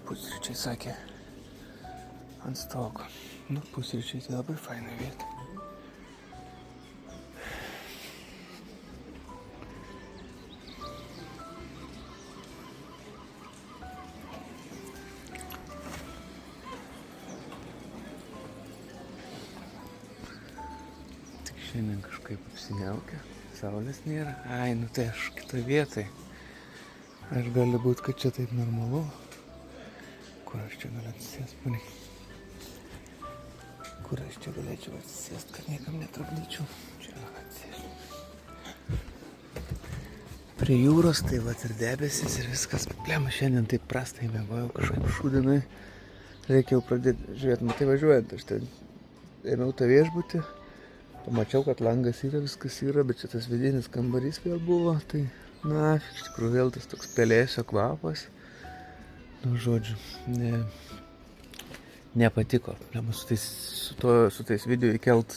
pusryčiai sakė ant stogo. Nu, pusryčiai tai labai faina vieta. Tik šiandien kažkaip apsiniaukia, saulės nėra. Ai, nu tai aš kitoj vietoj. Aš gali būt, kad čia taip normalu. Kur aš čia galiu atsisėst, paliai? Kur aš čia galėčiau atsisėst, kad niekam netrukdyčiau? Čia atsisėst. Prie jūros, tai vat ir debesis ir viskas. Plema, šiandien taip prastai mėgojau kažkaip šūdinai. Reikia jau pradėti žiūrėti, matai važiuojant. Aš ten ėmiau tą viešbutį. Pamačiau, kad langas yra, viskas yra, bet čia tas vidinis kambarys vėl buvo. Tai, na, iš tikrųjų vėl tas toks pelėsio kvapas. Nu, žodžiu, nepatiko. Su tais video įkelt,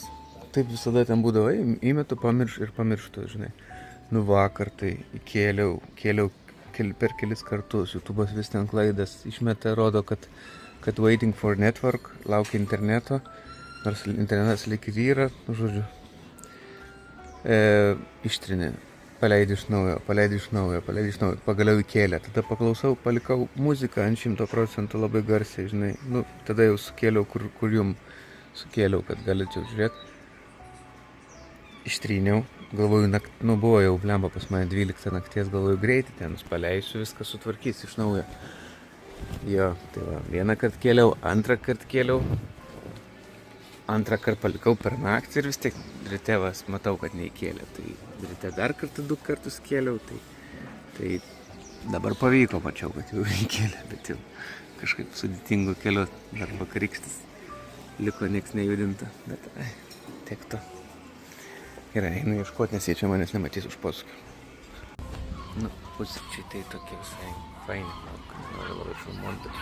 taip visada ten būdavo, įmetu ir pamirštu, žinai. Nu, vakar tai kėliau per kelis kartus, YouTube'as vis ten klaidas išmeta, rodo, kad waiting for network, laukia interneto, nors internetas lyg ir yra, nu, žodžiu, ištrinė. Paleidai iš naujo, pagaliau įkėlė. Tada paklausau, palikau muziką ant 100% labai garsiai, žinai. Nu, tada jau sukėliau, kur jum sukėliau, kad galėčiau žiūrėti. Ištryniau, galvoju, buvo jau blemba pas mane 12 nakties, galvoju, greitai ten paleisiu, viską sutvarkys iš naujo. Jo, tai va, vieną kartą kėliau, antrą kartą kėliau. Antrą kartą palikau per naktį ir vis tiek ryte matau, kad neįkėlė. Tai ryte dar kartą 2 kartus kėliau, tai dabar pavyko, mačiau, kad jau įkėlė, bet jau kažkaip sudėtingo keliu dar vakarykštis. Liko nieks nejudinta, bet tiek to. Gerai, einu ieškoti, nes jie čia manęs nematys už posūkio. Nu, pusryčiai tai tokie visai faini, noriu labai filmuoti, bet...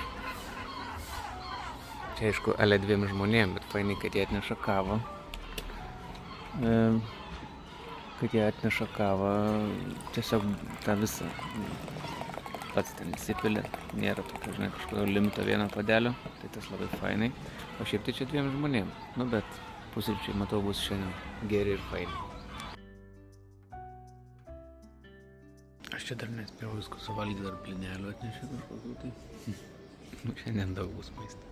Čia aišku, ale 2 žmonėm, bet fainai, kad jie atneša kavą. Tiesiog tą visą pats ten įsipilė. Nėra tokio, žinai, kažkokio limito vieno padelio, tai tas labai fainai. O šiaip tai čia 2 žmonėm. Nu, bet pusryčiai, matau, bus šiandien geri ir faini. Aš čia dar nespėjau visko suvalgyti, dar blinelių atnešė kažkokiu tai. Nu, šiandien daug bus maistą.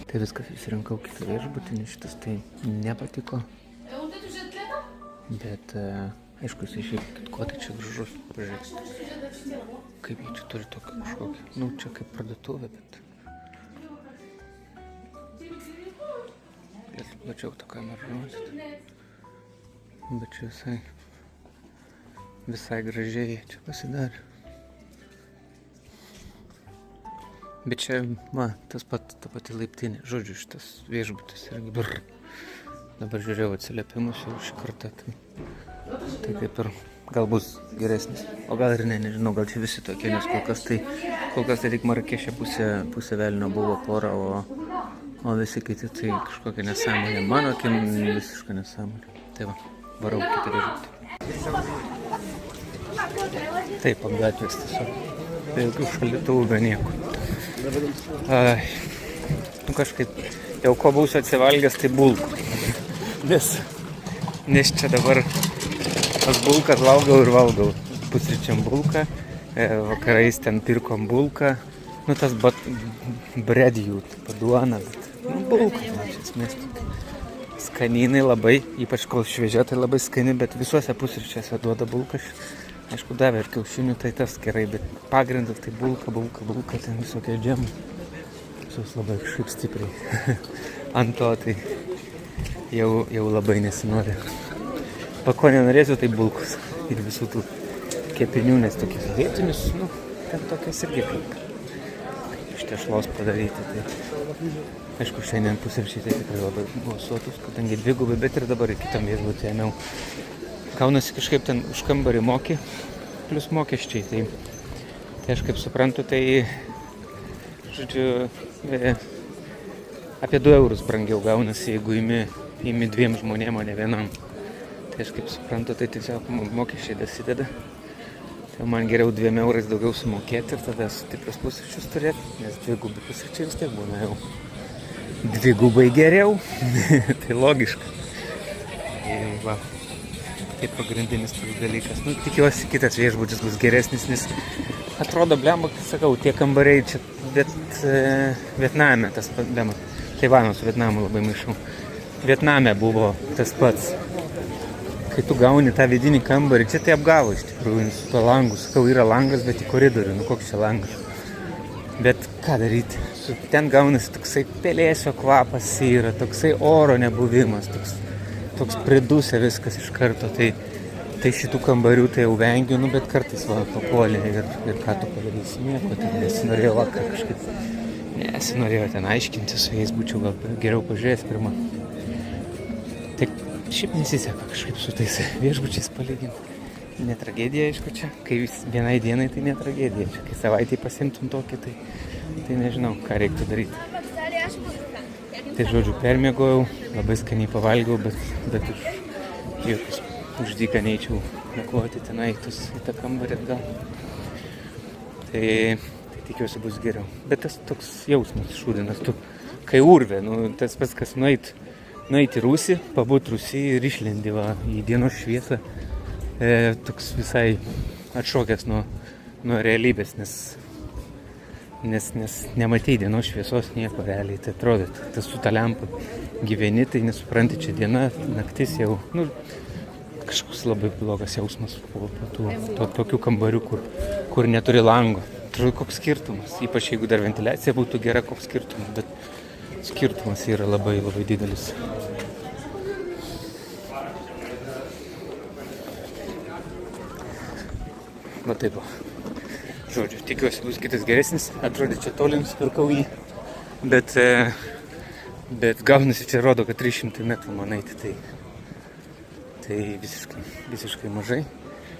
Tai viskas įsirinkau kitą viešbutį, nes šitas tai nepatiko. Bet, aišku, jisai šiaip kitko, tai čia gražus, pažiūrėkit. Kaip jį čia turi tokį kažkokį, nu, čia kaip parduotuvė, bet... Plačiau tą kamerą rodyti. Bet čia visai gražiai čia pasidarė. Bet čia, ta pati laiptinė. Žodžiu, šitas viešbutis irgi brr. Dabar žiūrėjau atsiliepimus jau šį kartą. Tai kaip ir gal bus geresnis. O gal ir ne, nežinau, gal čia visi tokie, nes kol kas tai tik Marakešė pusė velnio buvo pora, o visi kiti tai kažkokia nesąmonė. Mano akim visiška nesąmonė. Tai va, varau kitą viešbutį. Taip, ant gatvės tiesiog. Be jokių šaldytuvų, be nieko. Nu kažkaip, jau ko būsiu atsivalgęs, tai bulkų. Nes čia dabar tas bulkas valgau. Pusryčiam bulką, vakarais ten pirkom bulką. Nu tas bredijų, paduona, bet bulka, iš esmės. Skanynai labai, ypač kol šviežia, tai labai skani, bet visuose pusryčiuose duoda bulkas. Aišku, davė ir kiaušinių, tai tas gerai, bet pagrindas tai bulka, ten visokie džemai. Visos labai kažkaip stipriai. Ant to tai jau labai nesinori. Ko nenorėsiu, tai bulkos ir visų tų kepinių, nes tokius vietinius, nu, ten tokias irgi kaip iš tešlos padaryti. Tai, aišku, šiandien pusryčiai tai tikrai labai buvo sotus, kadangi 2, bet ir dabar į kitam viešbutį ėmiau. Kaunasi kažkaip ten už kambarį moki, plus mokesčiai. Tai aš kaip suprantu, tai, žodžiu, apie 2 eurus brangiau gaunasi, jeigu imi 2 žmonėm, o ne vienam. Tai aš kaip suprantu, tai tiesiog mokesčiai dasideda. Tai man geriau 2 eurais daugiau sumokėti ir tada stiprius pusryčius turėti, nes 2 pusryčiai vis tiek būna jau 2 geriau. Tai logiška. Ir va, tai pagrindinis toks dalykas. Nu, tikiuosi kitas viešbutis bus geresnis, nes atrodo, blemba, sakau, tie kambariai čia Vietname tas pats, blemba, Taivano su Vietnamu labai maišau. Vietname buvo tas pats. Kai tu gauni tą vidinį kambarį, čia tai apgavo iš tikrųjų, su tuo langu, sakau, yra langas, bet į koridorių, nu koks čia langas. Bet ką daryti? Ten gaunasi toksai pelėsio kvapas yra, toksai oro nebuvimas, toks pridusė viskas iš karto, tai šitų kambarių tai jau vengiu, nu bet kartais va papuolė ir ką tu padarysi, nieko, tai nesinorėjo vakar kažkaip, nesinorėjo ten aiškinti su jais, būčiau gal geriau pažiūrėjęs pirmą. Tai šiaip nesiseka kažkaip su tais viešbučiais palyginti. Ne tragedija, aišku, čia, kai vienai dienai tai ne tragedija, čia, kai savaitį pasimtum tokį, tai nežinau, ką reiktų daryti. Tai žodžiu, permiegojau, labai skaniai pavalgiau, bet už dyką neičiau nakvoti tenai į tą kambarį atgal. Tai tikiuosi bus geriau. Bet tas toks jausmas šūdinas, tu kai urvė, nu, tas pats, kas nueiti į rūsį, pabūti rūsį ir išlendi va, į dienos šviesą, toks visai atšokęs nuo realybės, nes nematei dienos šviesos nieko realiai, tai atrodo, tas su ta lempa gyveni, tai nesupranti, čia diena, naktis jau, nu, kažkoks labai blogas jausmas po tokių kambarių, kur neturi lango. Atrodo, koks skirtumas, ypač jeigu dar ventiliacija būtų gera, koks skirtumas, bet skirtumas yra labai, labai didelis. Va taip. Žodžiu, tikiuosi bus kitas geresnis. Atrodė, čia toli nusipirkau jį, bet gaunasi čia rodo, kad 300 metrų man eiti, tai visiškai mažai.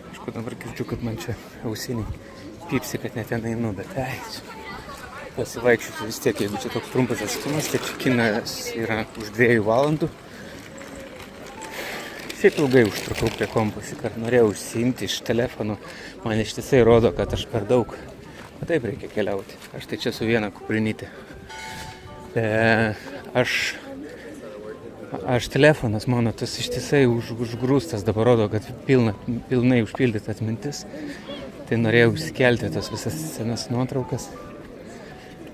Aišku, dabar girdžiu, kad man čia ausiniai pypsi, kad net ten einu, bet pasivaikščiosiu vis tiek, jeigu čia toks trumpas atstumas, tai čia kinas yra už 2 valandų. Šiaip ilgai užtrukau prie kompo, šįkart norėjau užsiimti iš telefonų, man ištisai rodo, kad aš per daug. O taip reikia keliauti. Aš tai čia su viena kuprinytė. Aš telefonas mano, tas ištisai užgrūstas, dabar rodo, kad pilnai užpildyta atmintis. Tai norėjau išsikelti tas visas senas nuotraukas.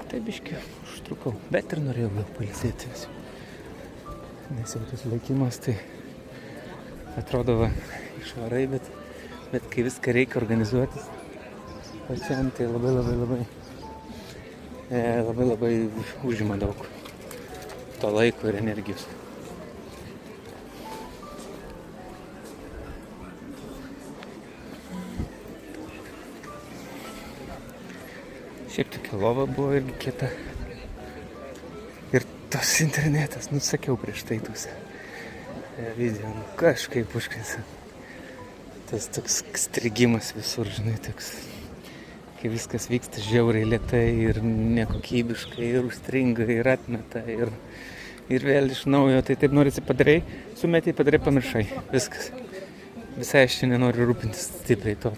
Tai biškį užtrukau, bet ir norėjau vėl pailsėti. Nes jau tas laikimas, tai atrodo va, išvarai, bet kai viską reikia organizuotis, pačiam tai labai užima daug to laiko ir energijos. Šiaip tokia lova buvo irgi kieta. Ir tas internetas, sakiau prieš tai tuose video, kažkaip užknisa. Tas toks strigimas visur, žinai, toks, kai viskas vyksta žiauriai lėtai ir nekokybiškai, ir užstringa, ir atmeta, ir vėl iš naujo, tai taip norisi padarai, sumetei, pamiršai, viskas. Visai aš čia nenoriu rūpintis stipriai to,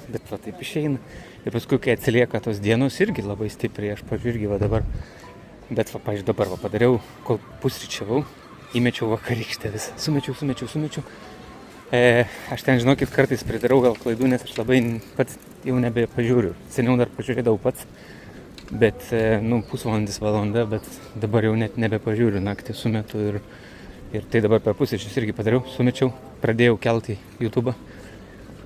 bet va taip išeina. Ir paskui, kai atsilieka tos dienos, irgi labai stipriai, aš pažiūrėjau va dabar. Bet va, pažiūrėjau, dabar va padariau, kol pusryčiavau, įmečiau vakarykštę visą. Sumečiau. Aš ten, žinokit, kartais pridarau gal klaidų, nes aš labai pats jau nebepažiūriu. Seniau dar pažiūrėdavau pats, bet, pusvalandis, valanda, bet dabar jau net nebepažiūriu, naktį sumetu ir tai dabar per pusryčius irgi padariau, sumečiau, pradėjau kelti į YouTube'ą.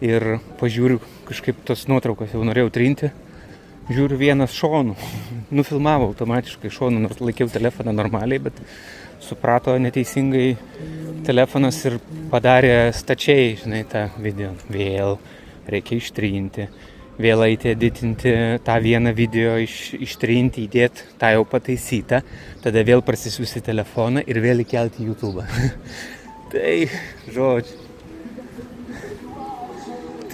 Ir pažiūriu, kažkaip tos nuotraukos jau norėjau trinti, žiūriu vienas šonų, nufilmavau automatiškai šonų, nors laikiau telefoną normaliai, bet suprato neteisingai telefonas ir padarė stačiai, žinai, tą video. Vėl reikia ištrinti, vėl eiti editinti tą vieną video, ištrinti, įdėti tą jau pataisytą, tada vėl prasisiųsti telefoną ir vėl įkelti į YouTube'ą. Tai, žodžiu.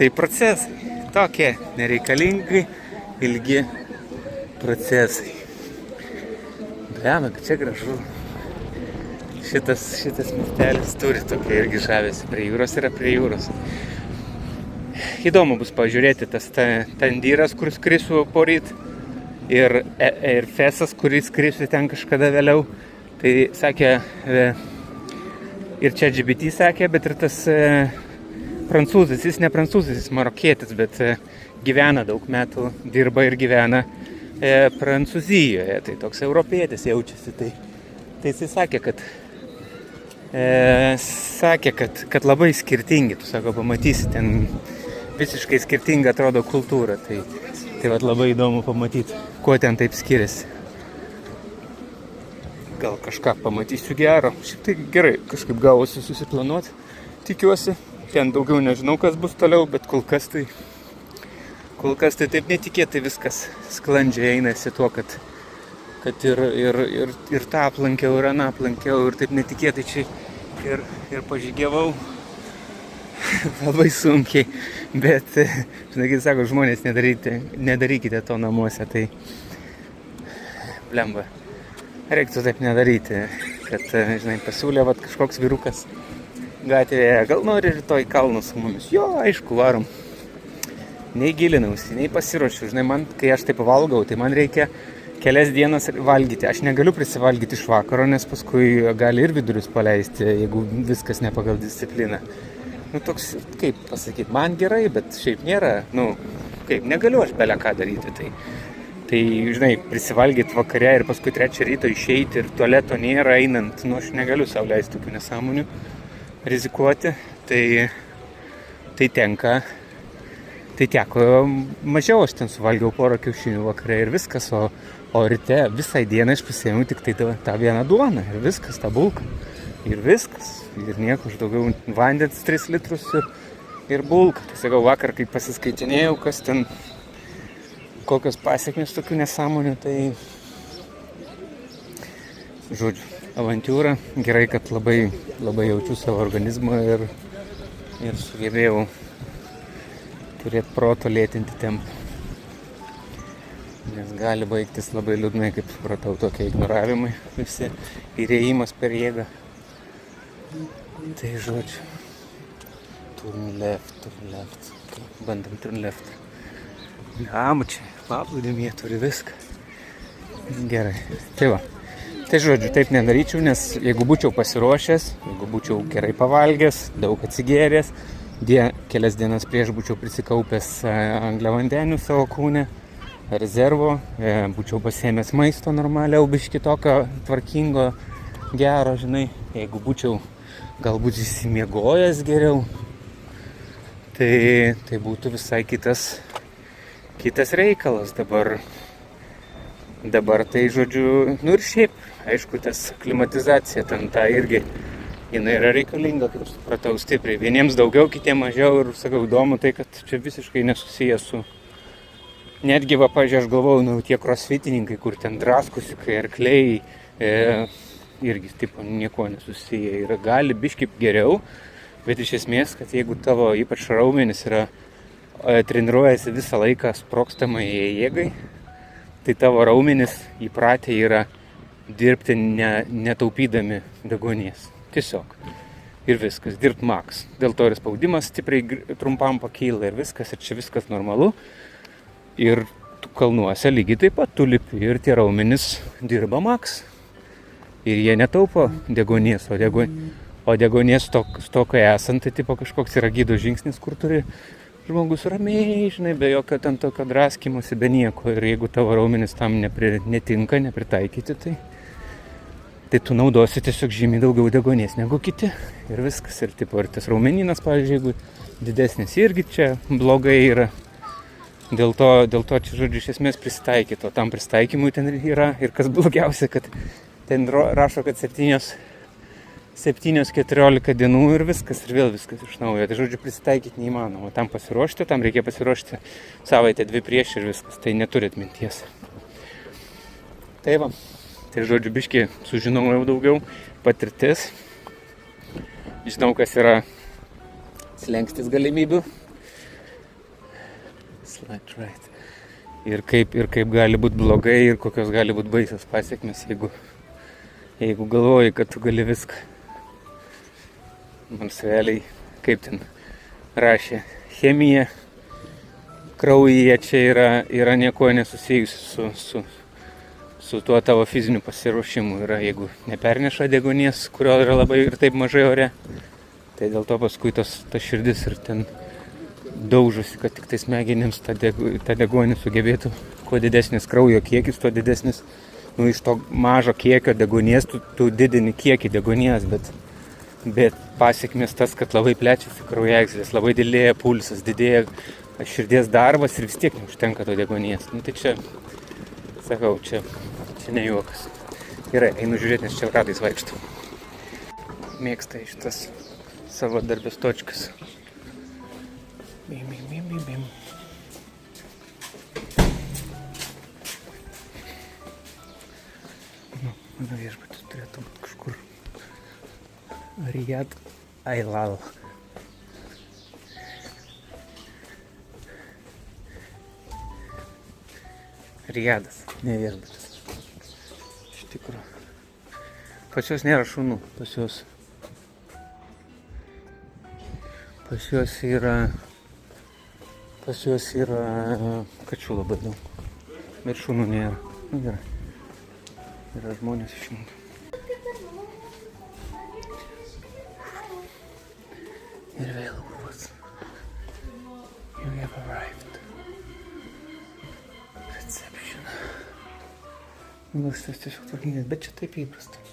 Tai procesai, tokie nereikalingai ilgi procesai. Lemia, kad čia gražu. Šitas miestelis turi tokia irgi žavėsi. Prie jūros yra prie jūros. Įdomu bus pažiūrėti tas tandyras, kuris skrisiu poryt. Ir Fesas, kuris skrisiu ten kažkada vėliau. Tai sakė, ir čia LGBT sakė, bet ir tas prancūzas, jis ne prancūzas, jis marokietis, bet gyvena daug metų, dirba ir gyvena Prancūzijoje, tai toks europietis jaučiasi. Tai jis sakė, kad labai skirtingi, tu sako, pamatysi, ten visiškai skirtinga atrodo kultūra, tai vat labai įdomu pamatyti, kuo ten taip skiriasi. Gal kažką pamatysiu gero. Šiaip tai gerai, kažkaip gavosi susiplanuoti, tikiuosi. Ten daugiau nežinau, kas bus toliau, bet kol kas tai taip netikėtai viskas sklandžiai einasi tuo, kad ir tą aplankiau, ir aną aplankiau, ir taip netikėtai čia ir pažygiavau labai sunkiai. Bet, žinai, kaip sako, žmonės, nedarykite to namuose, tai blemba. Reiktų taip nedaryti, kad, žinai, pasiūlė vat kažkoks vyrukas gatvėje, gal nori rytoj kalnus su mumis. Jo, aišku, varom. Nei gilinausi, nei pasiruošiu. Žinai, man, kai aš taip valgau, tai man reikia kelias dienas valgyti. Aš negaliu prisivalgyti iš vakaro, nes paskui gali ir vidurius paleisti, jeigu viskas ne pagal discipliną. Nu, toks, kaip pasakyti, man gerai, bet šiaip nėra, negaliu aš bele ką daryti, Tai, žinai, prisivalgyti vakare ir paskui 3 ryto išeiti ir tualeto nėra einant, aš negaliu sau leisti tokių nesąmonių rizikuoti, tai teko mažiau, aš ten suvalgiau porą kiaušinių vakare ir viskas, o ryte visai dieną aš pasiėmiau tik tai tą vieną duoną ir viskas, tą bulką ir viskas, ir nieko, aš daugiau vandens 3 litrus ir bulką. Tai sakau, vakar, kai pasiskaitinėjau, kas ten kokios pasiekmės tokių nesąmonių, tai žodžiu, avantiūra. Gerai, kad labai, labai jaučiu savo organizmą ir sugebėjau turėti proto lėtinti tempą. Nes gali baigtis labai liūdnai, kaip supratau, tokie ignoravimai, visi įrėjimas per jėgą. Tai žodžiu, turn left. Bandam turn left. Čia paplūdimyje turi viską. Gerai. Tai žodžiu, taip nedaryčiau, nes jeigu būčiau pasiruošęs, jeigu būčiau gerai pavalgęs, daug atsigėręs, kelias dienas prieš būčiau prisikaupęs angliavandenių savo kūne, rezervo, būčiau pasiėmęs maisto normaliau, biškį tokio tvarkingo, gero, žinai, jeigu būčiau galbūt įsimiegojęs geriau, tai būtų visai kitas reikalas dabar tai žodžiu, ir šiaip, aišku, tas klimatizacija ten ta irgi, jinai yra reikalinga, kaip supratau, stipriai. Vieniems daugiau, kitiems mažiau ir sakau, įdomu tai, kad čia visiškai nesusijęs su, netgi pavyzdžiui, aš galvojau, tie crossfitininkai, kur ten draskusi, kai arkliai, irgi tipo nieko nesusiję ir gali biškį geriau, bet iš esmės, kad jeigu tavo ypač raumenis treniruojasi visą laiką sprogstamai jėgai, tai tavo raumenis įpratę yra dirbti netaupydami deguonies. Tiesiog. Ir viskas, dirbt maks. Dėl to ir spaudimas stipriai trumpam pakyla ir viskas, ir čia viskas normalu. Ir kalnuose lygiai taip pat tu lipi ir tie raumenis dirba maks. Ir jie netaupo deguonies, o deguonies stokai esant, tai tipo kažkoks yra gydo žingsnis, kur turi žmogus ramiai, žinai, be jokio ten tokio draskimusi, be nieko. Ir jeigu tavo raumenis tam netinka, nepritaikyti, tai tu naudosi tiesiog žymiai daugiau deguonies negu kiti. Ir viskas. Ir tas raumeninas, pavyzdžiui, jeigu didesnis, irgi čia blogai yra. Dėl to čia, žodžiu, iš esmės prisitaikyti. O tam pristaikymui ten yra. Ir kas blogiausia, kad ten rašo, kad 7-14 dienų ir viskas, ir vėl viskas iš naujo. Tai žodžiu, prisitaikyti neįmanoma. Tam pasiruošti, tam reikia pasiruošti savaitę 2 prieš ir viskas. Tai neturit minties. Tai va. Tai žodžiu, biškį sužinojau daugiau, patirtis. Žinau, kas yra slengstis galimybių. Slide right. ir kaip gali būti blogai, ir kokios gali būti baisios pasiekmes, jeigu galvoji, kad tu gali viską. Nors realiai, kaip ten rašė, chemija kraujyje čia yra nieko nesusijusi su tuo tavo fiziniu pasiruošimu. Jeigu neperneša deguonies, kurio yra labai ir taip mažai ore, tai dėl to paskui ta širdis ir ten daužosi, kad tik tai smegenims tą deguonį sugebėtų. Kuo didesnis kraujo kiekis, tuo didesnis, iš to mažo kiekio deguonies tu didini kiekį deguonies, bet pasiekmės tas, kad labai plečiasi kraujagyslės, labai didėja pulsas, didėja širdies darbas ir vis tiek neužtenka to deguonies. Tai čia, sakau, čia ne juokas. Gerai, einu žiūrėti, nes čia ratais vaikštau. Mėgsta šitas savo darbės točkas. Bim. Mano viešbutis turėtų būti kažkur. Riyad Ailal. Rijadas, ne viešbutis. Iš tikrųjų. Pas juos nėra šunų, pas juos yra kačių labai daug. Bet šunų nėra. Gerai. Yra žmonės išjungti. Ir vėl urvas. You have arrived. Reception. Šitas tiesiog tvarkingas, bet čia taip įprasta.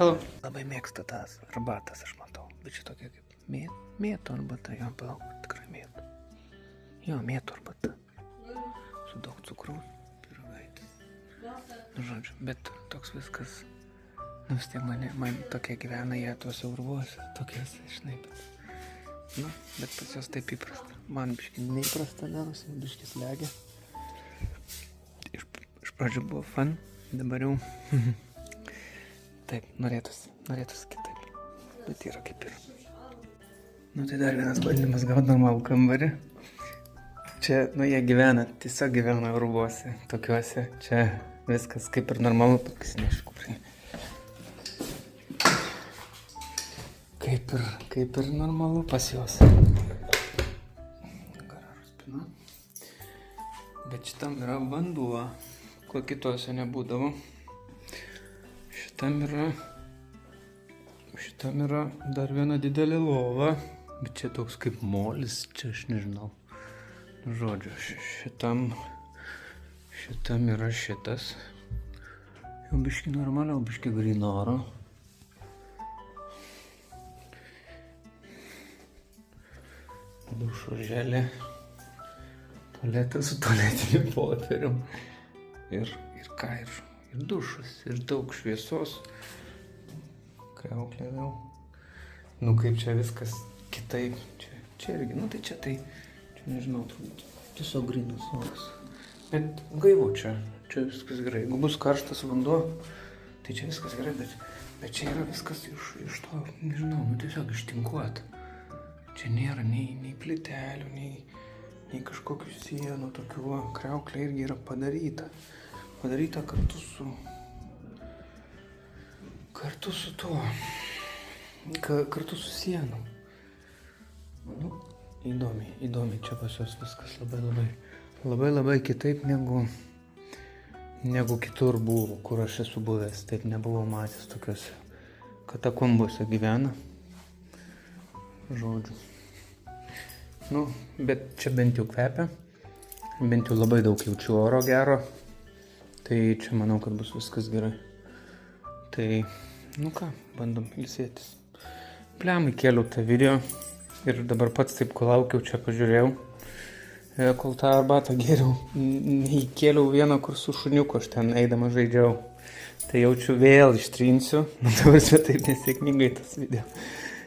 Hello. Labai mėgsta tas arbatas, aš matau. Bet čia tokia kaip mėtų arbata. Jo, palauk, tikrai mėtų. Jo, mėtų arbata. Su daug cukraus. Žodžiu, bet toks viskas, vis tiek man tokie gyvena jie tuose urvuose, tokies, žinai, bet pas jos taip įprasta. Man biški neįprasta darosi, biški slegia. Iš pradžių buvo fun, dabar jau taip, norėtųsi kitaip, bet yra kaip ir. Tai dar vienas bandymas gauti normalų kambarį. Čia, jie tiesiog gyvena urvuose, tokiuose, čia viskas kaip ir normalu, pakisinešiu kuprinį. Kaip ir normalu pas juos. Garažo spina. Bet šitam yra vanduo, ko kitose nebūdavo. Šitam yra dar viena didelė lova, bet čia toks kaip molis, čia aš nežinau. Žodžiu, šitam yra šitas. Jau biški normaliau, biški gryno oro. Dušo želė. Tualetas su tualetiniu popierium. Ir dušas, ir daug šviesos. Kriauklė vėl. Kaip čia viskas kitaip. Čia irgi, nežinau, tiesiog grynas oras. Bet gaivu čia viskas gerai. Jeigu bus karštas vanduo, tai čia viskas gerai, bet čia yra viskas iš to, nežinau, tiesiog ištinkuota. Čia nėra nei plytelių, nei kažkokių sienų, tokių kriauklė irgi yra padaryta. Padaryta kartu su sienu. Įdomiai čia pas juos viskas labai kitaip negu kitur buvo, kur aš esu buvęs. Taip nebuvau matęs tokiuose katakombose gyvena. Žodžiu. Bet čia bent jau kvepia. Bent jau labai daug jaučiu oro gero. Tai čia manau, kad bus viskas gerai. Tai, bandom ilsėtis. Pliam, įkėliau tą video. Ir dabar pats taip, kol laukiau, čia pažiūrėjau, kol tą arbatą gėriau, įkėliau vieną, kur su šuniuku, aš ten eidama žaidžiau. Tai jaučiu vėl ištrinsiu, dabar taip nesėkmingai tas video,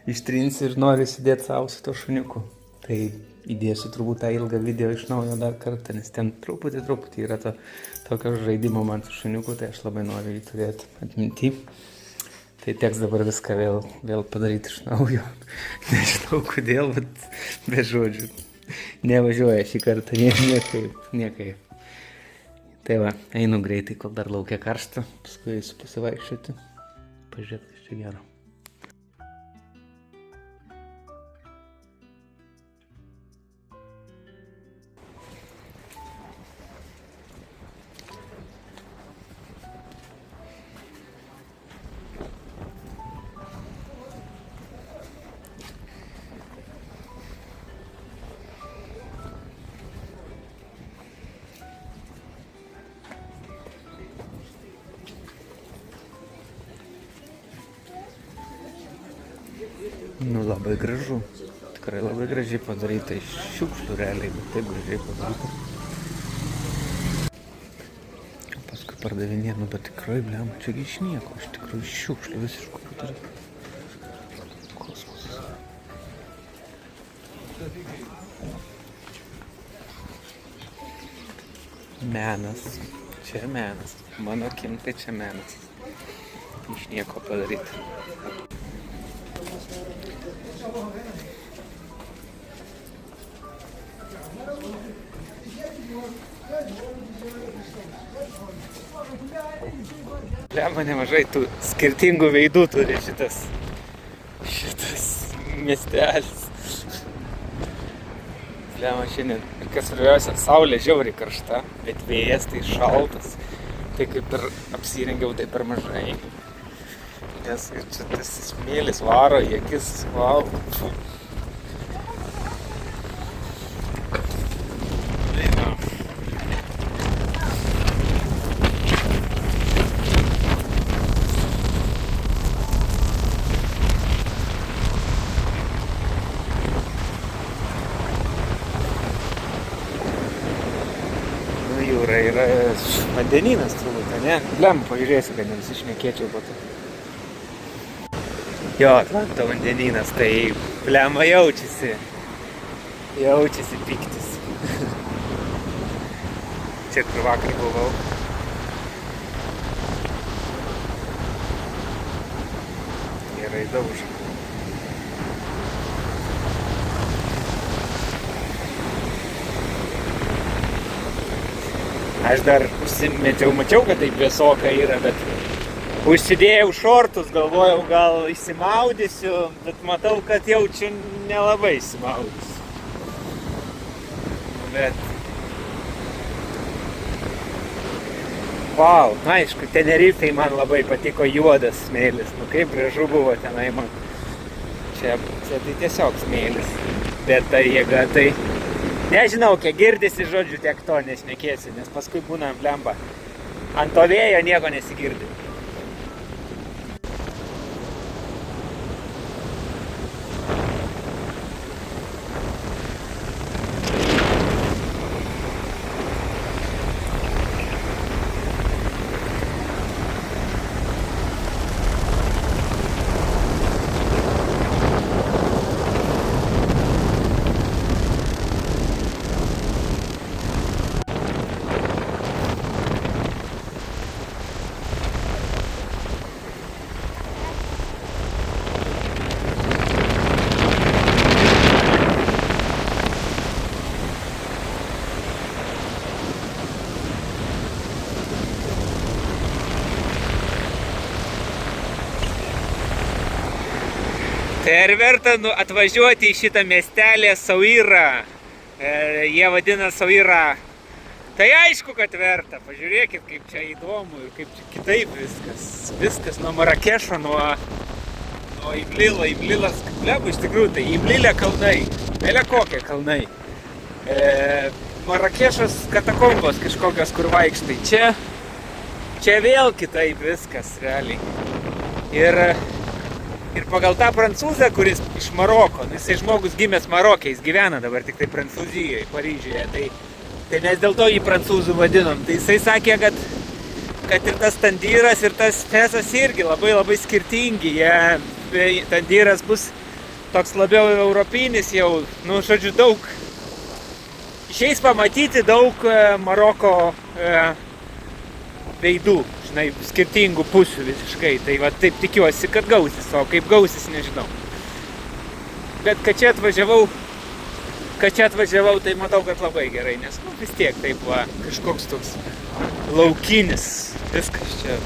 ištrinsiu ir noriu įsidėti savo su to šuniuku. Tai įdėsiu turbūt tą ilgą video iš naujo dar kartą, nes ten truputį yra tokio žaidimo man su šuniuku, tai aš labai noriu jį turėti atminty. Tai teks dabar viską vėl padaryti iš naujo. Nežinau kodėl, bet be žodžių. Nevažiuoja šį kartą niekaip. Tai va, einu greitai, kol dar laukia karšta, paskui eisiu pasivaikščioti. Pažiūrėt, kas čia gero. Nu, labai gražu. Tikrai labai gražiai padaryta iš šiukšlių realiai, bet taip gražiai padaryta. Paskui pardavinė, nu, bet tikrai, blem, čiagi iš nieko, iš tikrųjų iš šiukšlių visiškų padaryta. Kosmosas. Menas. Čia menas. Mano akim tai čia menas. Iš nieko padaryta. Lemba nemažai tų skirtingų veidų turi šitas miestelis. Lemba šiandien, kas svarbiausia, saulė žiauriai karšta, bet vėjas tai šaltas. Tai kaip ir apsirengiau, tai per mažai. Nes čia tas smėlis varo į akis, wow. Jūra yra vandenynas turbūt, ne? Blem, pažiūrėsiu, kad nenusišnekėčiau po to. Jo, Atlanto vandenynas, tai blema jaučiasi pyktis. Čia, kur vakar buvau. Gerai dauža. Aš dar mačiau, kad taip vėsoka yra, bet užsidėjau šortus, galvojau, gal įsimaudysiu, bet matau, kad jau čia nelabai įsimaudysiu. Bet... Vau, na aišku, Tenerifei man labai patiko juodas smėlis. Nu kaip gražu buvo tenai man. Čia tai tiesiog smėlis. Bet ta jėga tai... Nežinau, kiek girdisi žodžių, tiek to nešnekėsiu, nes paskui būna blemba. Ant to vėjo nieko nesigirdi. Tai ar verta atvažiuoti į šitą miestelį Sauira? Jie vadina Sauira. Tai aišku, kad verta. Pažiūrėkit, kaip čia įdomu ir kaip čia kitaip viskas. Viskas nuo Marakešo, nuo Iblilo. Iblilas, bleba, iš tikrųjų, tai Iblilė kalnai. Melia kokie kalnai. Marakešas katakombos kažkokios, kur vaikštai. Čia vėl kitaip viskas, realiai. Ir pagal tą prancūzą, kuris iš Maroko, jisai žmogus gimęs Maroke, jis gyvena dabar tik tai Prancūzijoje, Paryžiuje, tai mes dėl to jį prancūzų vadinom. Tai jisai sakė, kad ir tas tandyras, ir tas fesas irgi labai skirtingi. Tandyras bus toks labiau europinis jau, nu, žodžiu, daug. Išeis pamatyti daug Maroko veidų. Skirtingų pusių visiškai, tai va taip tikiuosi, kad gausis, o kaip gausis, nežinau. Bet kad čia atvažiavau, tai matau, kad labai gerai, nes vis tiek taip va, kažkoks toks laukinis, viskas čia.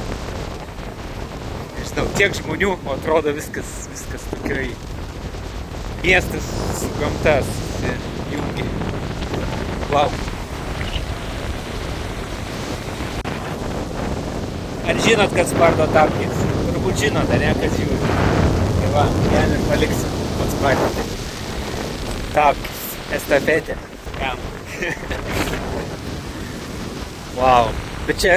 Nežinau, tiek žmonių, o atrodo viskas tikrai miestas su gamta susijungi. Wow. Ar žinot, kas vardo tapkės? Turbūt žinot, ne, kas žiūri. Tai va, ten ir paliksim pats patį. Tapkės, estafetė. Kam? Wow. Bet čia,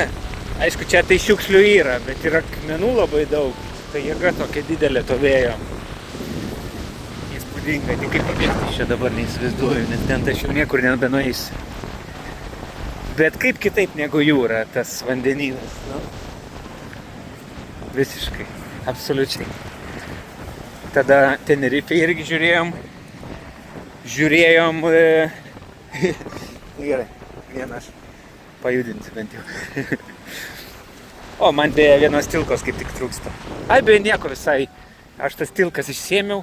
aišku, čia tai šiukšlių yra, bet yra akmenų labai daug. Tai jėga tokia didelė to vėjo. Įspūdinga, tik kaip pabėgti iš čia dabar neįsivaizduoju, nes ten aš jau niekur nebenueisiu. Bet kaip kitaip negu jūra, tas vandenynas, nu? Visiškai, absoliučiai. Tada Tenerifę irgi žiūrėjom. Gerai, vieną aš pajudinsiu bent jau. O, man beje vienos tilkos kaip tik trūksta. Ai, beje nieko visai. Aš tas tilkas išsėmiau,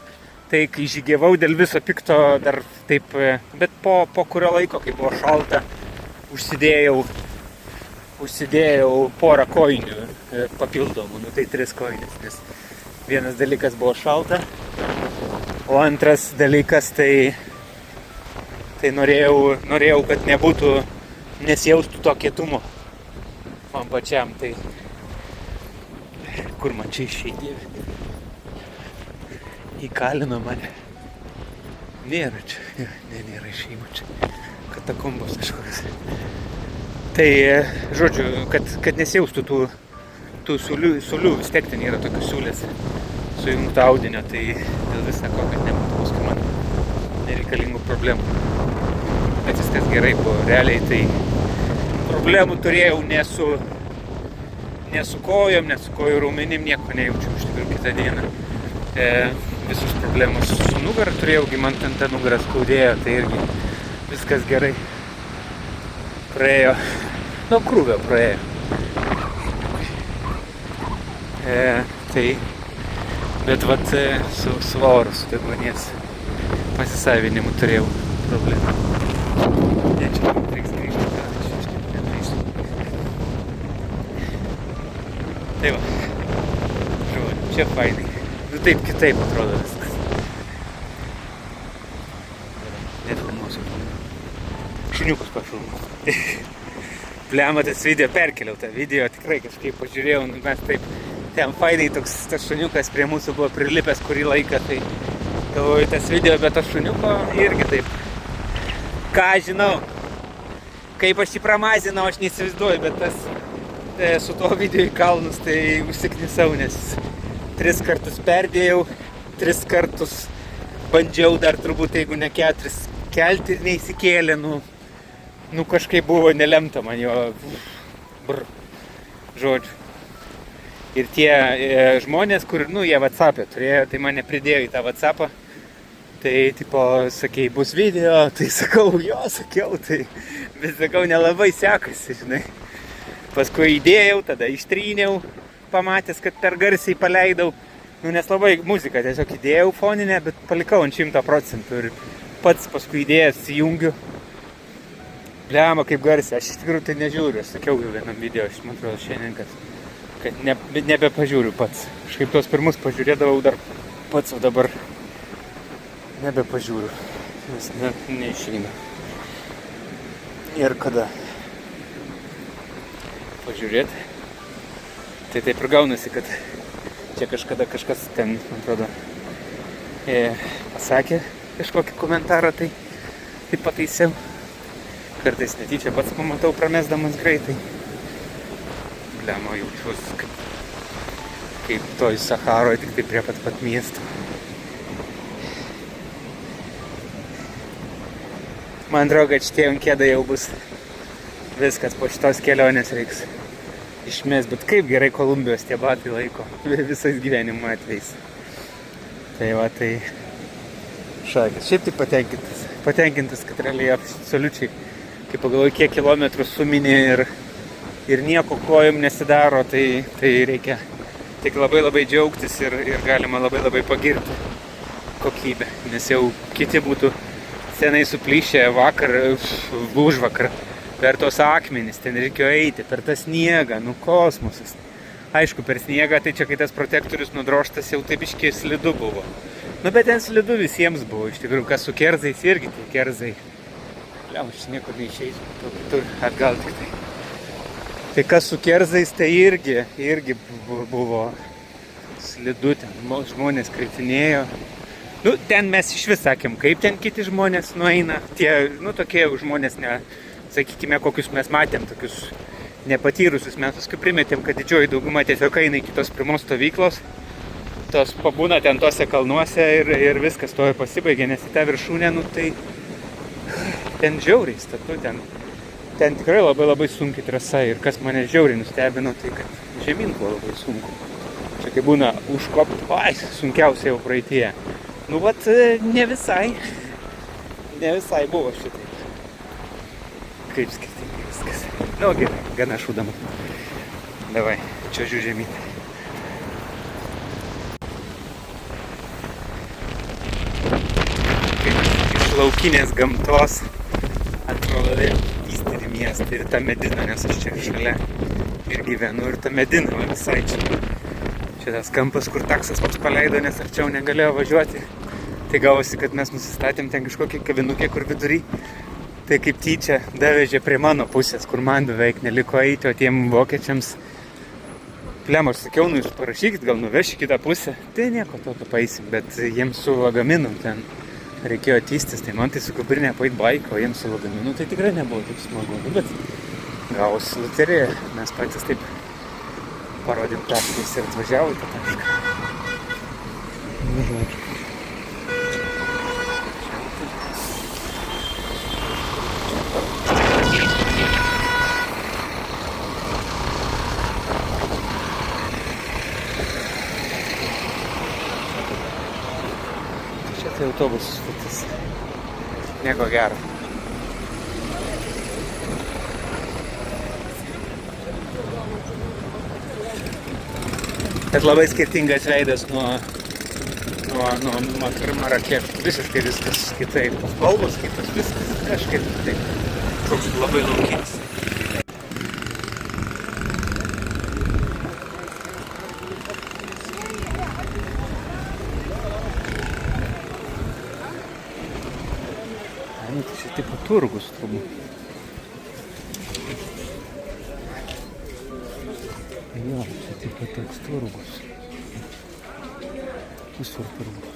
tai kai žygiavau dėl viso pikto dar taip, bet po kurio laiko, kai buvo šalta, užsidėjau porą kojinių papildomų, nu tai 3 kojinės, nes vienas dalykas buvo šalta, o antras dalykas tai norėjau, kad nesijaustų to kietumo man pačiam, tai kur man čia išeidė? Įkalino mane. Nėra čia, nėra išėjimo čia, katakombos kažkokios. Tai, žodžiu, kad nesijaustų tų sulių, vis tiek ten yra tokios siūlės sujungto audinio, tai dėl visako, kad nebūtų paskui man nereikalingų problemų. Bet viskas gerai, po realiai tai problemų turėjau ne su kojom, ne su kojų raumenim, nieko nejaučiu iš tikrųjų kitą dieną. Visus problemus su nugara turėjau, man ten ta nugara skaudėjo, tai irgi viskas gerai praėjo. Nuo krūvio praėjo. Tai, bet vat su oro, su deguonies pasisavinimu turėjau problemą. Ne, čia reiks grįžti, gal aš čia negrįžti. Tai va, žiūrėjau, čia fainai. Nu taip kitaip atrodo viskas. Nefilmuosiu. Šuniukus pafilmuosiu. Bliama, tas video perkeliau tą video, tikrai kažkaip pažiūrėjau, nu mes taip, ten fainai toks tas šuniukas prie mūsų buvo prilipęs kurį laiką, tai galvoju, tas video be to šuniuko irgi taip. Ką žinau, kaip aš jį pramazinau, aš neįsivaizduoju, bet tas su tuo video į kalnus, tai užsiknisau, nes 3 kartus perdėjau, 3 kartus bandžiau dar turbūt, jeigu ne 4, kelti ir neįsikėlė, nu kažkaip buvo nelemta man jo, žodžiu. Ir tie žmonės, kur, jie WhatsApp'e turėjo, tai mane pridėjo į tą WhatsApp'ą, tai, tipo, sakei, bus video, tai sakau, jo, sakiau, tai, bet sakau, nelabai sekasi, žinai. Paskui įdėjau, tada ištryniau, pamatęs, kad per garsiai paleidau, nes labai muziką tiesiog įdėjau foninę, bet palikau ant 100% ir pats paskui įdėjęs įjungiu. Bliama, kaip garsiai, aš iš tikrųjų tai nežiūriu, aš sakiau jau vienam video, aš man atrodo šiandien, kad nebepažiūriu pats. Aš kaip tuos pirmus pažiūrėdavau dar pats, o dabar nebepažiūriu, nes neišeina. Ir kada pažiūrėti, tai taip ir gaunasi, kad čia kažkada kažkas ten, man atrodo, pasakė kažkokį komentarą, tai pataisiau. Kartais netyčia pats pamatau pramesdamas greitai. Bliama, jaučiuosi kaip toj Saharoje, tik tai prie pat miesto. Man atrodo, kad šitie kėdai jau bus viskas, po šitos kelionės reiks išmest, bet kaip gerai Kolumbijos tie batai laiko visais gyvenimo atvejais. Tai va, tai šakės. Šiaip tai patenkintas, kad realiai absoliučiai, kai pagalvoju, kiek kilometrų suminė ir nieko kojom nesidaro, tai reikia tik labai džiaugtis ir galima labai pagirti kokybę, nes jau kiti būtų senai suplyšę vakar, užvakar per tos akmenis, ten reikėjo eiti, per tą sniegą, nu kosmosas. Aišku, per sniegą, tai čia kai tas protektorius nudroštas jau taip iškiai slidu buvo. Nu, bet ten slidu visiems buvo, iš tikrųjų, kas su kerzais irgi, tai kerzai. Liam, aš niekur neišeisiu, tu atgal tik tai. Tai kas su kerzais, tai irgi buvo slidu, ten žmonės kritinėjo. Nu, ten mes iš vis sakėm, kaip ten kiti žmonės nueina, tie, nu, tokie žmonės, ne, sakykime, kokius mes matėm, tokius nepatyrusius, mes paskui primetėm, kad didžioji dauguma tiesiog eina iki tos pirmos stovyklos, tos pabūna ten tose kalnuose ir viskas to pasibaigė, nes į tą viršūnę, nu, tai ten žiauriai statu, ten tikrai labai sunki trasa ir kas mane žiauriai nustebino, tai kad žemyn buvo labai sunku. Čia kai būna užkopti, sunkiausia jau praeityje. Nu, vat, ne visai buvo šitai. Kaip skirtingai viskas. Nu, gerai, gana šūdama. Davai, čiuožiu žemyn. Kaip iš laukinės gamtos atrodo įstari miestą ir tą mediną, nes aš čia šalia ir gyvenu ir tą mediną visai čia. Čia tas kampas, kur taksas mus paleido, nes arčiau negalėjo važiuoti. Tai gavosi, kad mes nusistatėm ten kažkokį kavinukį, kur vidury. Tai kaip tyčia davežė prie mano pusės, kur man beveik neliko eiti, o tiem vokiečiams plem, aš sakiau, nu jūs parašykit, gal nuveši kitą pusę. Tai nieko tokio paeisim, bet jiems su lagaminu ten reikėjo tystis, tai man tai su kuprinė pait baiką, o jiems su lagaminu tai tikrai nebuvo taip smagu. Bet gavosi loterija, mes patys taip parodėm taškais ir atvažiavo į tą tašką. Čia tai autobusų stotis. Nieko gero. Bet labai skirtingas veidas nuo Marakešo. Visiškai viskas kitaip. Spalvos kitas, viskas kažkaip kitaip. Toks labai laukinis. Nu, tai čia tipo turgus turbūt. Jo, čia tipo toks turgus. Visur turgus.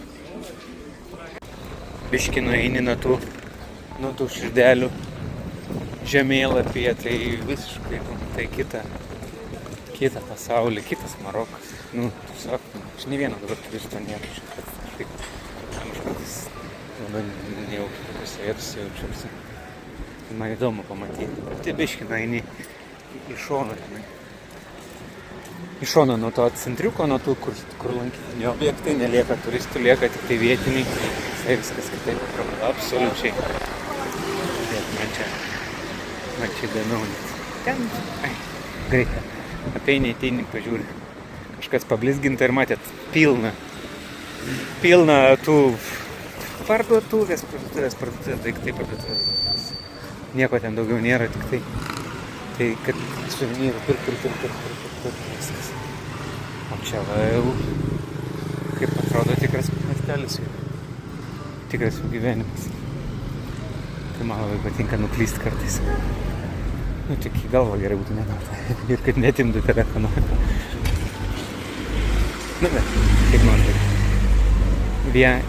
Biški nueini nuo tų širdelių žemėlapyje, tai visiškai, tai kitą pasaulį, kitas Marokas. Nu, tiesiog, aš ne vieno dabar turisto nėra šitą. Kažkokius labai nejaukiai tokius vietus jaučiuosi. Man įdomu pamatyti. Tai biški nueini į šoną. Į šoną nuo to centriuko, nuo tų, kur lankytiniai objektai, nelieka turistų, lieka tik tai vietiniai. Tai viskas kitaip atrodo, absoliučiai. Man čia įdomiau, nes ten, greitai, ateini, pažiūri. Kažkas pablizginta ir matėt, pilna tų parduotuvės, daiktai parduotuvės. Nieko ten daugiau nėra, tik tai kad suvenyrų pirk, viskas. O čia jau, kaip atrodo tikras miestelis, tikras jų gyvenimas. Tai man labai patinka nuklysti kartais. Nu, tik į galvą gerai būtų nedauta. Ir kad netimdu telefoną. Nu, bet, kaip man tai.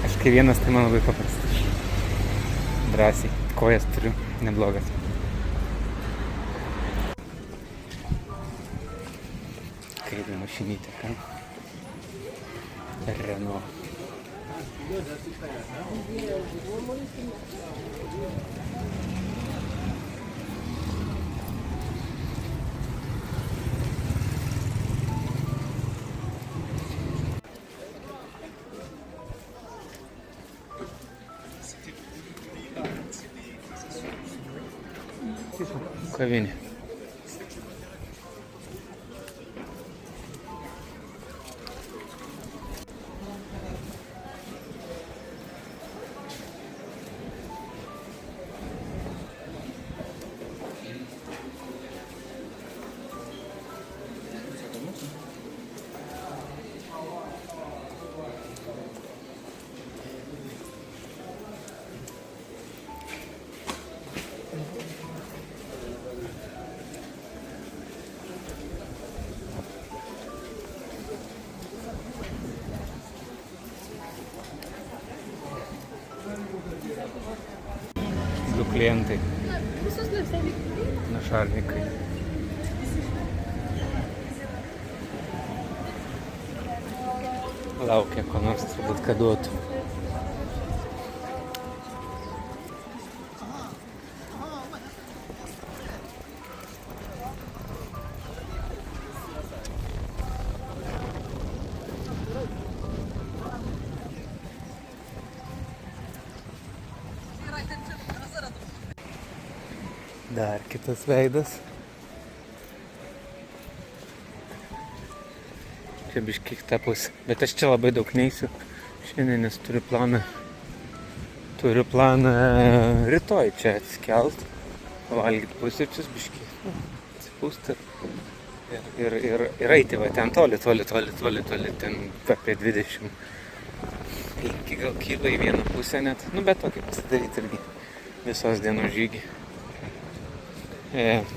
Aš kai vienas, tai man labai paprastas. Drąsiai, kojas turiu, neblogas. Kairė mašinytė, ką? Renault. Kavinė. klientai. Našarnikai. Laukia, ko nors turbūt kad duotų. Dar kitas veidas. Čia biškiai tą pusę. Bet aš čia labai daug neisiu šiandien, nes turiu planą rytoj čia atsikelt, valgyti pusryčius biškiai, atsipūsti ir eiti va ten toli, ten apie 25 gal kyla į vieną pusę net. Nu, bet tokį pasidaryti irgi visos dienos žygį.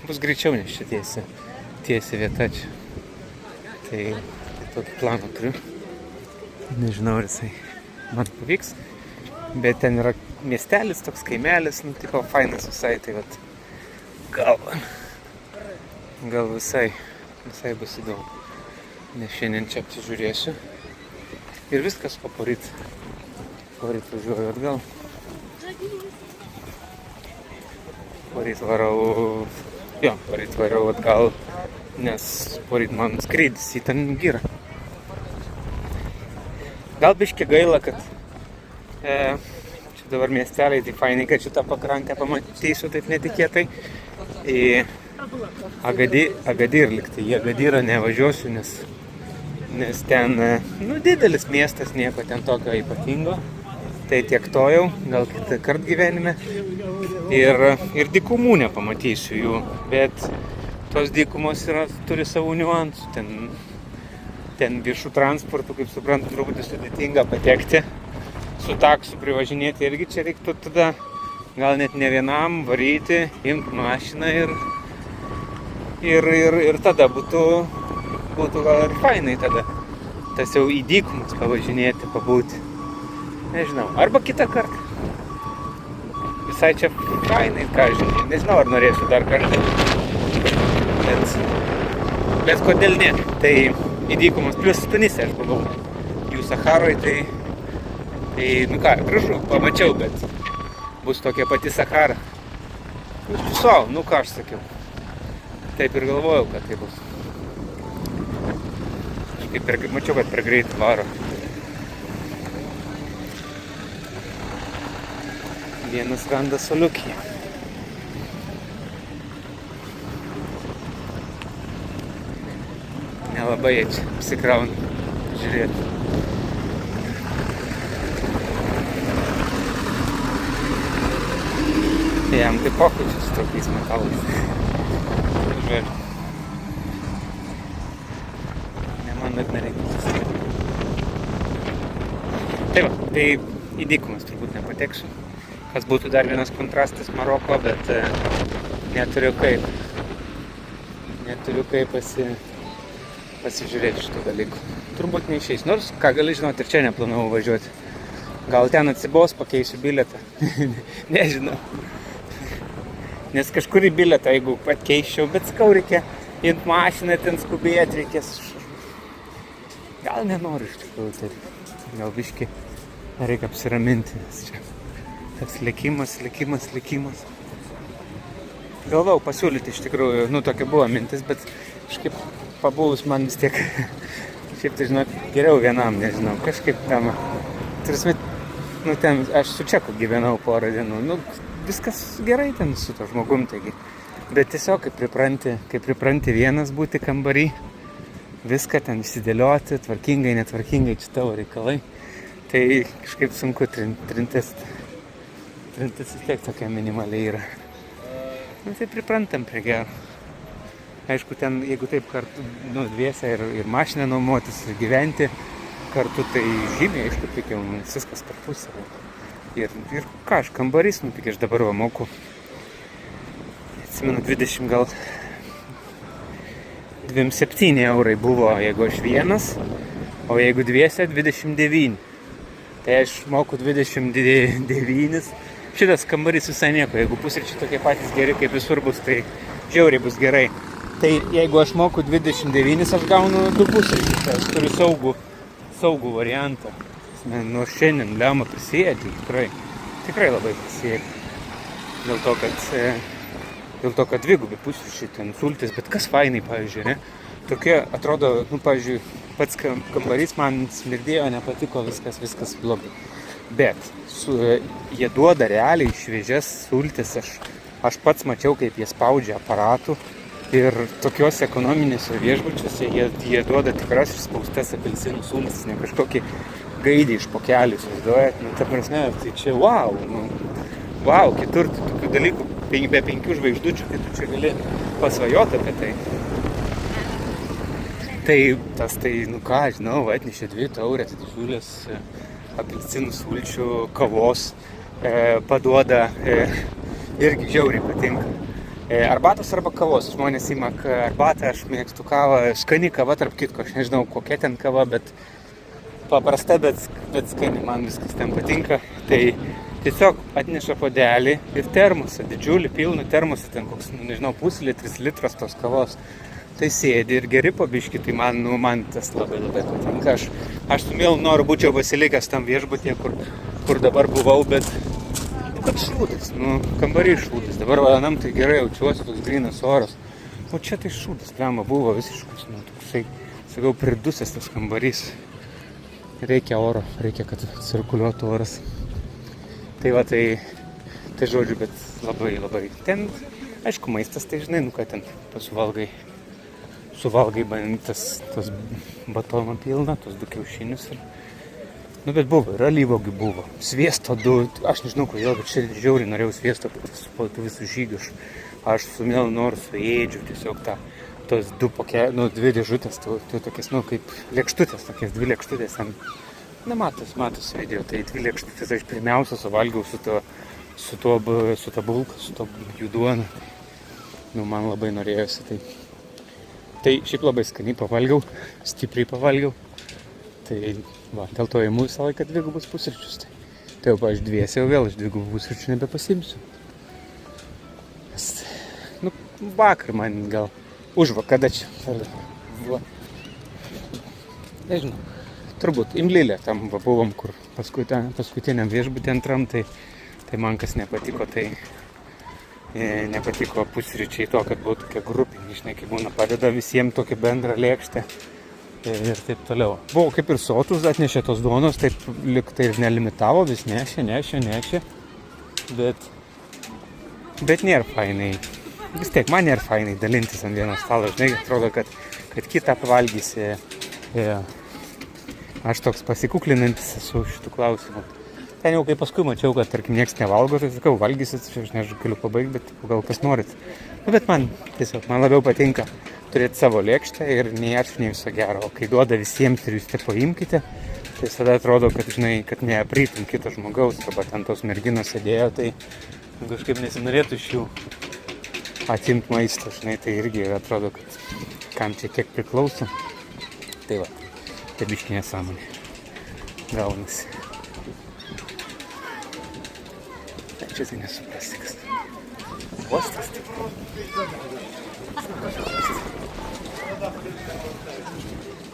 Bus greičiau, nes čia tiesi vieta čia. Tai tokį planą turiu. Nežinau, ar jisai man pavyks. Bet ten yra miestelis, toks kaimelis, nu tipo fainas visai, tai vat gal visai bus įdomu. Nes šiandien čia apsižiūrėsiu. Ir viskas, o poryt važiuoju atgal. Poryt varau atgal, nes poryt man skrydis į Tangirą. Gal biški gaila, kad čia dabar miesteliai, tai fainai, kad šitą pakrantę pamatysiu taip netikėtai. Į Agadir liktai, į Agadyrą nevažiuosiu, nes ten, didelis miestas, nieko ten tokio ypatingo. Tai tiek to jau, gal kitą kartą gyvenime. Ir dykumų nepamatysiu jų, bet tos dykumos turi savų niuansų. Ten viešų transportų, kaip suprantu, truputį sudėtinga patekti. Su taksu privažinėti irgi čia reiktų tada gal net ne vienam varyti, imti mašiną ir tada būtų gal ir fainai tada. Tas jau į dykumus pavažinėti, pabūti. Nežinau, arba kitą kartą. Visai čia fainai, ką žinai. Nežinau, ar norėsiu dar kartą. Bet kodėl ne? Tai į dykumus plus Tunise, aš buvau. Jų Saharoj, tai gražu, pamačiau, bet bus tokia pati Sahara. Ką aš sakiau. Taip ir galvojau, kad tai bus. Kaip mačiau, kad per greit varo. Vienas randa soliukį. Nelabai jie čia apsikrauna. Žiūrėti. Jam tai pokyčius su tokiais metalais. Žiūrėti. Man net nereikia. Tai į dykumas turbūt nepateksiu. Kas būtų dar vienas kontrastas Maroko, bet neturiu kaip pasižiūrėti šitų dalykų. Turbūt neišeis. Nors, ką gali žinoti, ir čia neplanavau važiuoti. Gal ten atsibos, pakeisiu bilietą. Nežinau. Nes kažkurį bilietą, jeigu pakeiščiau, bet sakau, reikia imti mašiną, ten skubėti reikės. Gal nenoriu iš tikrųjų, tai gal biškį reikia apsiraminti, nes čia tas likimas. Galvau pasiūlyti iš tikrųjų, tokia buvo mintis, bet kažkaip pabuvus man vis tiek, šiaip tai žinot, geriau vienam, nežinau, kažkaip tam, ten aš su Čeku gyvenau porą dienų, viskas gerai ten su to žmogum, taigi, bet tiesiog, kai pripranti vienas būti kambarį, viską ten įsidėlioti, tvarkingai, netvarkingai, čia tavo reikalai, tai kažkaip sunku trintis vis tiek tokia minimaliai yra. Tai priprantam prie gero. Aišku, ten, jeigu taip kartu, dviese ir mašiną nuomotis, ir gyventi kartu, tai žymiai, aišku, pikiau, viskas tarpusavy. Ir ką, aš kambarys nupikė, aš dabar moku. Atsimenu, 27 eurai buvo, jeigu aš vienas, o jeigu dviese 29. Tai aš moku 29, šitas kambarys visai nieko, jeigu pusryčiai tokie patys geri kaip visur bus, tai žiauriai bus gerai. Tai jeigu aš moku 29, aš gaunu 2 pusryčius, tai aš turiu saugų variantą. Nors šiandien lemą prisėdžiu, tikrai labai prisėdžiu. Dėl to, kad dvigubi pusryčiai, ten sultis, bet kas fainai, pavyzdžiui, ne? Tokie atrodo, pavyzdžiui, pats kambarys man smirdėjo, nepatiko, viskas blogai. Bet jie duoda realiai šviežias sultis, aš pats mačiau, kaip jie spaudžia aparatų ir tokiuose ekonominėse viešbučiuose jie duoda tikras išspaustas apelsinų sultis, ne kažkokį gaidį iš pokelį, įsivaizduojat, ta prasme, tai čia wow, kitur tokių dalykų be 5 žvaigždučių, kai tu čia gali pasvajoti apie tai. Tai, ką, žinau, atnešė 2 taurės didžiulės apelsinų sulčių, kavos, paduoda, irgi žiauriai patinka. Arbatos arba kavos, žmonės ima arbatą, aš mėgstu kavą, skani kava tarp kitko, aš nežinau kokia ten kava, bet paprasta, bet skani, man viskas ten patinka. Tai tiesiog atneša puodelį ir termosą, didžiulį pilną termosą, ten koks, nežinau, puslitris, litras tos kavos. Tai sėdi ir geri pabiški, tai man tas labai patinka. Aš su mielu noru būčiau pasilikęs tam viešbutyje, kur dabar buvau, bet kad šūdas, kambarys šūdas. Dabar valanam tai gerai jaučiuosi, toks grynas oras. O čia tai šūdas, plema buvo visiškas, toksai, sakau, pridusęs tas kambarys. Reikia oro, reikia, kad cirkuliuotų oras. Tai va, tai žodžiu, bet labai. Ten, aišku, maistas, tai žinai, ką ten suvalgai tas batoną pilną, tos 2 kiaušinius. Bet buvo, ir alyvuogių buvo, sviesto 2, aš nežinau kodėl, bet čia žiauriai norėjau sviesto po tų visų žygių. Aš su mielu noru suėdžiu tiesiog tos 2 dėžutės, tokias, kaip lėkštutės, tokias 2 lėkštutės. Matos video, tai 2 lėkštutės aš pirmiausia suvalgiau su ta bulka, su to juduona. Man labai norėjosi. Tai šiaip labai skaniai pavalgiau, stipriai pavalgiau. Tai va, dėl to įmu visą laiką 2 pusryčius. Tai jau, pavyzdžiui, dviese jau vėl iš 2 pusryčių nebepasimsiu. Vakar man gal užvakar, čia. Nežinau, turbūt Imlilė tam buvom, kur paskutiniam viešbutį antram, tai man kas nepatiko, tai nepatiko pusryčiai to, kad buvo tokia grupinė, žinai, kai būna, padeda visiems tokią bendrą lėkštę ir taip toliau. Buvo kaip ir sotus, atnešė tos duonos, taip lyg tai ir nelimitavo, vis nešė, bet nėra fainai. Vis tiek, man nėra fainai dalintis ant vieno stalo, žinai, atrodo, kad kitą pavalgysi. Aš toks pasikuklinantis esu šitų klausimų. Ten jau kai paskui mačiau, kad tarkim nieks nevalgo, tai sakau, valgysit, aš nežinau, galiu pabaigti, bet gal kas norit. Bet man labiau patinka turėti savo lėkštę ir nei ačiū, nei viso gero. O kai duoda visiems ir jūs te paimkite, tai visada atrodo, kad, žinai, kad neaprytum kito žmogaus, arba ten tos merginos sėdėjo, tai kažkaip nesinorėtų iš jų atimti maistą, žinai, tai irgi atrodo, kad kam čia kiek priklauso. Tai va, tai biškį nesąmonė gaunasi. Čia tai nesuprasti, kas. Uostas tik.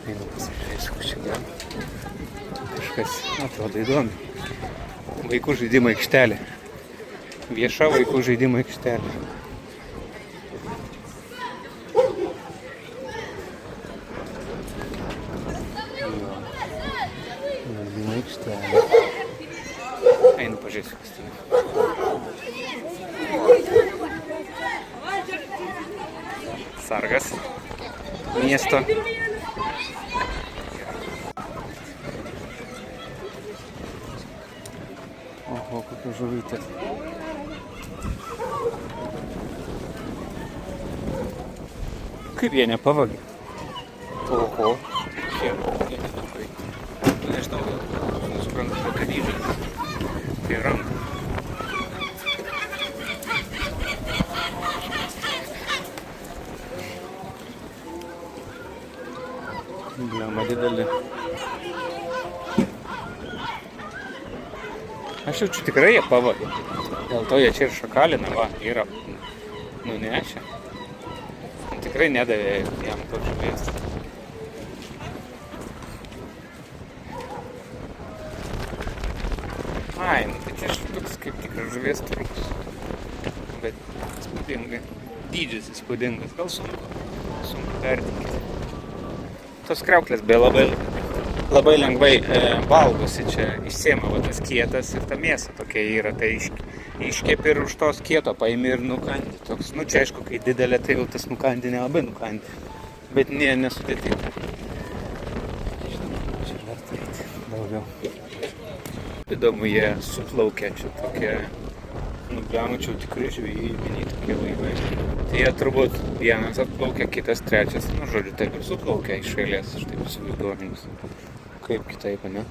Einu pasižiūrėsiu, kur čia gal. Kažkas atrodo įdomi. Vaikų žaidimo aikštelė. Vieša vaikų žaidimo aikštelė. Žaidimo aikštelė. Einu pažiūrėsiu, kas ten. Sargas miesto. Oho, kokia žuvytė. Kaip jie nepavagė? Oho, kiek nežinau, nesuprantu, kad įžai. Tai ranka. Blema didelį. Aš jaučiu tikrai jie pavagė. Dėl to jie čia ir šakaliną, va, yra nunešę. Tikrai nedavė jam to žuvies. Ai, nu tai čia toks kaip tikras žuvies turgus. Bet įspūdingai. Dydžius įspūdingas, gal sunku pertikti. Tos kriauklės beje labai lengvai valgosi čia, išsėma va tas kietas ir ta mėsa tokia yra, tai iškepi ir už tos kieto paimi ir nukandi. Toks, nu čia aišku, kai didelė, tai jau tas nukandi nelabai nukandi, bet nesudėtinga. Žinoma, čia verta eiti daugiau. Įdomu, jie suplaukia čia tokie, nubliamučiau tikrai žvejybiniai tokie laivai. Tai jie turbūt vienas atplaukia, kitas trečias, nu žodžiu, taip ir suplaukia iš eilės, aš taip įsivaizduoju. Kaip kitaip, ne?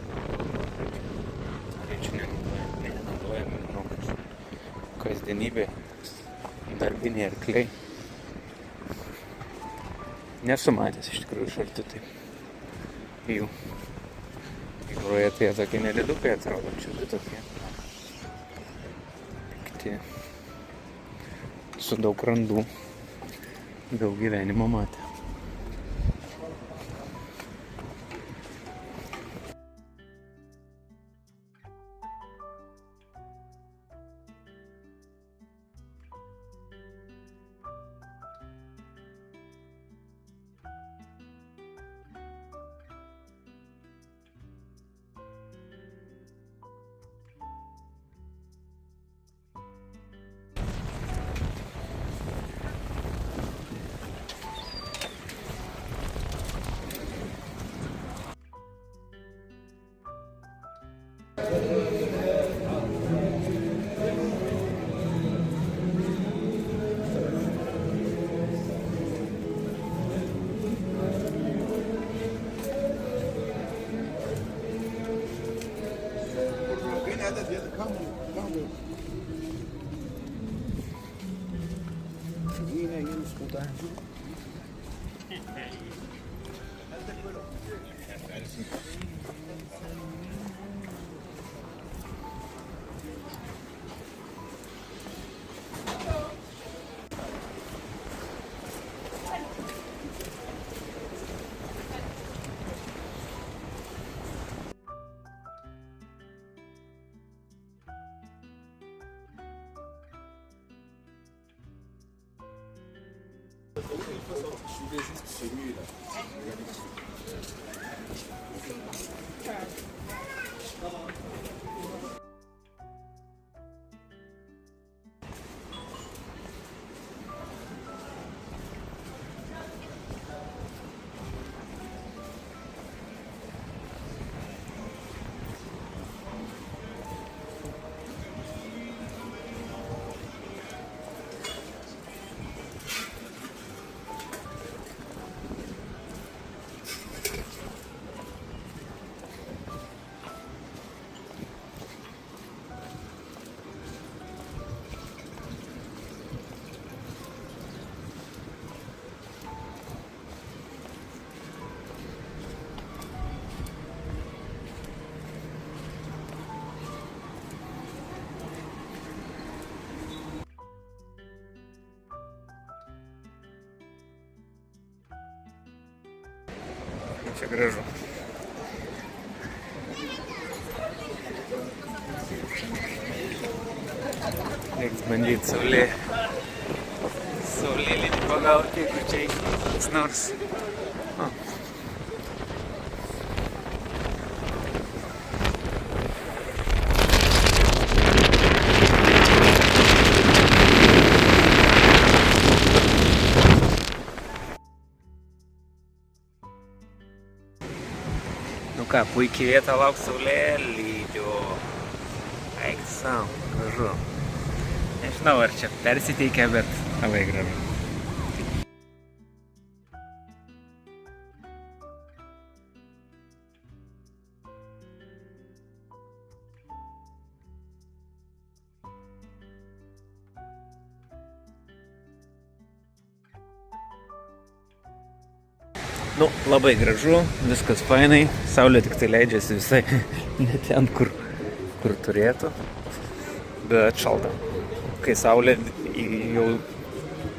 Tai čia nenaudojami, manau, kad kasdienybė, darbiniai arkliai. Nesu matęs iš tikrųjų iš arti taip jų. Jūroje tai jie tokie nedidukai atrodo, čia tokie pikti, su daug randų, daug gyvenimo matę. Čia gražu. Reiks bandyti saulėlydį pagauti, jeigu čia kas nors. Nu ką, puikiai vieta lauk saulėlydžio. Eik sau, gražu. Nežinau, ar čia persiteikia, bet labai gražu. Nu, labai gražu, viskas fainai, saulė tik tai leidžiasi visai ne ten, kur turėtų, bet šalta. kai saulė jau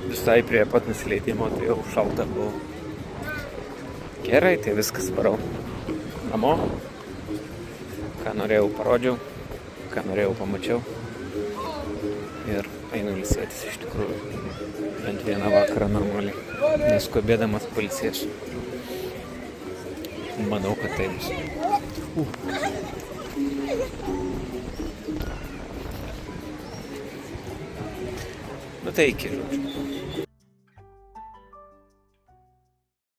visai prie pat nusileidimo, tai jau šalta buvo. Gerai, tai viskas, varau namo. Ką norėjau parodžiau, ką norėjau pamačiau. Ir einu ilsėtis iš tikrųjų. Bent vieną vakarą normaliai. Neskubėdamas pailsėsiu. Manau, kad tai bus. Nu tai iki, žodžiu.